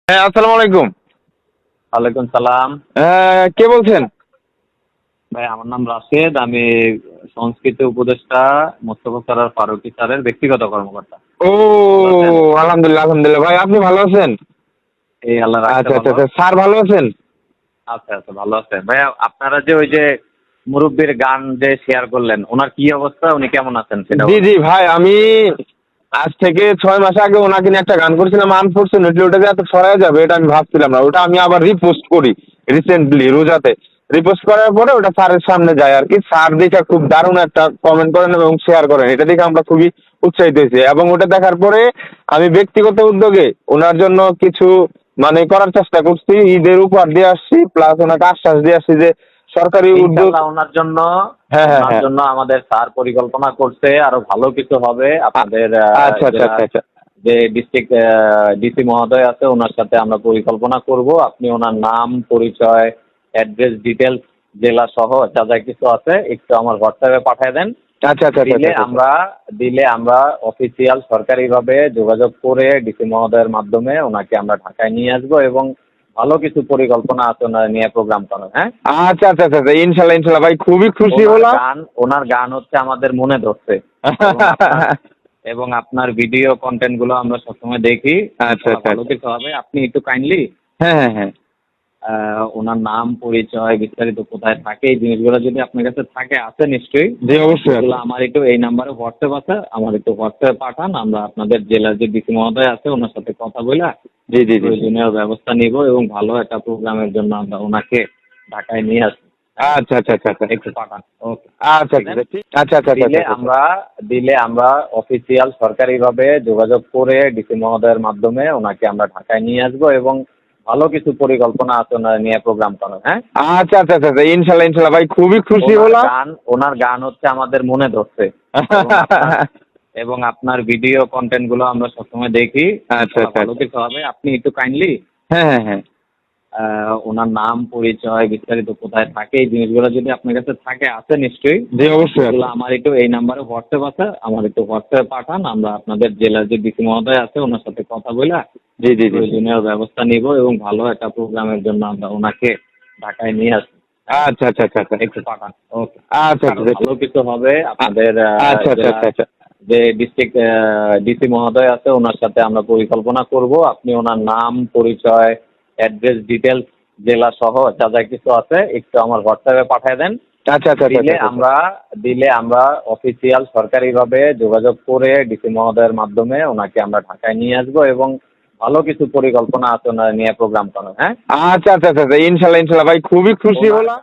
হ্যাঁ, আসসালামু আলাইকুম। ওয়ালাইকুম সালাম। কে বলছেন? ভাই আমার নাম রাশেদ। আমি সংস্কৃতি উপদেষ্টা মোস্তফা সরয়ার ফারুকী স্যারের ব্যক্তিগত কর্মকর্তা। ও ভালো আছেন? আলহামদুলিল্লাহ, আলহামদুলিল্লাহ। ভাই আপনি ভালো আছেন? এই আল্লাহ রাখছে আচ্ছা, আচ্ছা, ভালো। আচ্ছা। স্যার ভালো আছেন? আচ্ছা, আচ্ছা ভালো আছেন। ভাইয়া আপনারা যে ওই যে মুরব্বির গান যে শেয়ার করলেন, ওনার কি অবস্থা? উনি কেমন আছেন সেটা জি, বলেন। জি ভাই, আমি আজ থেকে ৬ মাস আগে ওনাকে নিয়ে একটা গান করেছিলাম। আনফরচুনেটলি ওটা যে এত ছড়ায় যাবে এটা আমি ভাবছিলাম না। ওটা আমি আবার রিপোস্ট করি রিসেন্টলি রোজাতে। রিপোস্ট করার পরে ওটা স্যারের সামনে যায় আরকি। স্যার দেখে খুব দারুণ একটা কমেন্ট করেন এবং শেয়ার করেন। এটা দেখে আমরা খুবই উৎসাহিত হয়েছি এবং ওটা দেখার পরে আমি ব্যক্তিগত উদ্যোগে ওনার জন্য কিছু করার চেষ্টা করছি। ঈদের উপহার দিয়ে আসছি, প্লাস ওনাকে আশ্বাস দিয়ে আসছি যে সরকারি উদ্যোগ। ইনশাআল্লাহ ওনার জন্য হ্যাঁ, হ্যাঁ, ওনার হ্যাঁ। জন্য আমাদের স্যার পরিকল্পনা করছে আরো ভালো কিছু হবে। আ- আপনাদের আচ্ছা, আচ্ছা, জেলার আচ্ছা, আচ্ছা। যে ডিস্ট্রিক্ট ডিসি মহোদয় আছে ওনার সাথে আমরা পরিকল্পনা করব। আপনি ওনার নাম, পরিচয়, অ্যাড্রেস, ডিটেলস জেলা সহ যা যা কিছু আছে একটু আমার হোয়াটসঅ্যাপে পাঠিয়ে দেন। আচ্ছা, আচ্ছা, আচ্ছা, দিলে আচ্ছা, আচ্ছা। আমরা দিলে আমরা অফিসিয়াল সরকারিভাবে যোগাযোগ করে ডিসি মহোদয়ের মাধ্যমে ওনাকে আমরা ঢাকায় নিয়ে আসবো এবং ভালো কিছু পরিকল্পনা আছে ওনার নিয়ে প্রোগ্রাম করার। হ্যাঁ, আচ্ছা, আচ্ছা, আচ্ছা, আচ্ছা। ইনশাল্লাহ, ইনশাল্লাহ ভাই, খুবই খুশি হলাম। ওনার গান হচ্ছে আমাদের মনে ধরছে এবং আপনার এবং আপনার ভিডিও কন্টেন্ট গুলো আমরা সবসময় দেখি। আচ্ছা, আচ্ছা, ভালো আচ্ছা। কিছু হবে। আপনি একটু কাইন্ডলি হ্যাঁ, হ্যাঁ, হ্যাঁ। ওনার নাম, পরিচয়, বিস্তারিত কোথায় থাকে এই জিনিসগুলো যদি আপনার কাছে থাকে, আছে নিশ্চয়ই। জি, অবশ্যই আছে। এগুলো আমার একটু এই নাম্বারে হোয়াটসঅ্যাপ আছে, আমার একটু হোয়াটসঅ্যাপে পাঠান। আমরা আপনাদের জেলার যে ডিসি মহোদয় আছে ওনার সাথে কথা বলে জি, জি, জি, জি। প্রয়োজনীয় ব্যবস্থা নিব এবং ভালো একটা প্রোগ্রামের জন্য আমরা ওনাকে ঢাকায় নিয়ে আসবো। আচ্ছা, আচ্ছা, আচ্ছা, আচ্ছা। একটু পাঠান। ওকে। আচ্ছা, আচ্ছা, আচ্ছা। আচ্ছা, আচ্ছা, আচ্ছা, দিলে আচ্ছা। আমরা অফিসিয়াল সরকারিভাবে যোগাযোগ করে ডিসি মহোদয়ের মাধ্যমে ওনাকে আমরা ঢাকায় নিয়ে আসবো এবং ভালো কিছু পরিকল্পনা আছে ওনার নিয়ে প্রোগ্রাম করার। হ্যাঁ, আচ্ছা, আচ্ছা, আচ্ছা, আচ্ছা। ইনশাল্লাহ, ইনশাল্লাহ ভাই, খুবই খুশি হলাম। ওনার গান হচ্ছে আমাদের মনে ধরছে এবং আপনার ভিডিও কন্টেন্ট গুলো আমরা সবসময় দেখি। আচ্ছা, আচ্ছা, ভালো আচ্ছা। কিছু হবে। আপনি একটু কাইন্ডলি হ্যাঁ, হ্যাঁ, হ্যাঁ। ওনার নাম, পরিচয়, বিস্তারিত কোথায় থাকে এই জিনিসগুলো যদি আপনার কাছে থাকে, আছে নিশ্চয়ই। জি, অবশ্যই আছে। এগুলো আমার একটু এই নাম্বারে হোয়াটসঅ্যাপ আছে, আমার একটু হোয়াটসঅ্যাপে পাঠান। আমরা আপনাদের জেলার যে ডিসি মহোদয় আছে ওনার সাথে কথা বলে জি, জি, জি, জি। প্রয়োজনীয় ব্যবস্থা নিব এবং ভালো একটা প্রোগ্রামের জন্য আমরা ওনাকে ঢাকায় নিয়ে আসবো। আচ্ছা, আচ্ছা, আচ্ছা, আচ্ছা। একটু পাঠান। ওকে। আচ্ছা, আরো আচ্ছা, আচ্ছা। ভালো কিছু হবে। আপনাদের আচ্ছা, আচ্ছা, জেলার আচ্ছা, আচ্ছা। যে ডিস্ট্রিক্ট ডিসি মহোদয় আছে ওনার সাথে আমরা পরিকল্পনা করব। আপনি ওনার নাম, পরিচয়, অ্যাড্রেস, ডিটেলস জেলা সহ যা যা কিছু আছে একটু আমার হোয়াটসঅ্যাপে পাঠিয়ে দেন। আচ্ছা, আচ্ছা, আচ্ছা, আচ্ছা। দিলে আমরা অফিসিয়াল সরকারিভাবে যোগাযোগ করে ডিসি মহোদয়ের মাধ্যমে ওনাকে আমরা ঢাকায় নিয়ে আসবো এবং ভালো কিছু পরিকল্পনা আছে ওনার নিয়ে প্রোগ্রাম করার। হ্যাঁ, আচ্ছা, আচ্ছা, আচ্ছা, আচ্ছা। ইনশাল্লাহ, ইনশাল্লাহ ভাই, খুবই খুশি হলাম।